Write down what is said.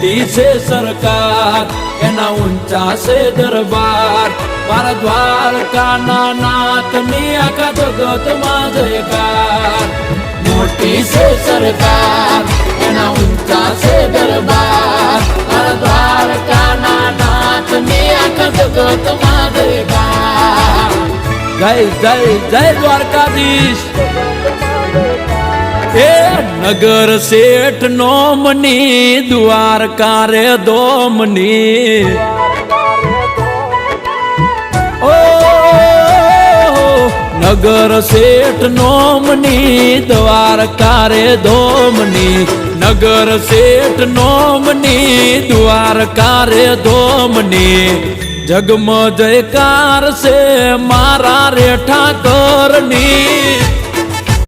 મોટી છે સરકાર એના ઊંચા છે દરબાર મારા દ્વારકાના નાથની આખા જગતમાં જયકાર મોટી છે સરકાર એના ઊંચા છે દરબાર મારા દ્વારકાના નાથની આખા જગતમાં જયકાર જય જય જય દ્વારકાધીશ એ નગર શેઠ નોમની દ્વારકા રે દોમની ઓ નગર શેઠ નોમની દ્વારકા રે દોમની નગર શેઠ નોમની દ્વારકા રે દોમની જગમ જયકાર છે મારા રે ઠાકરની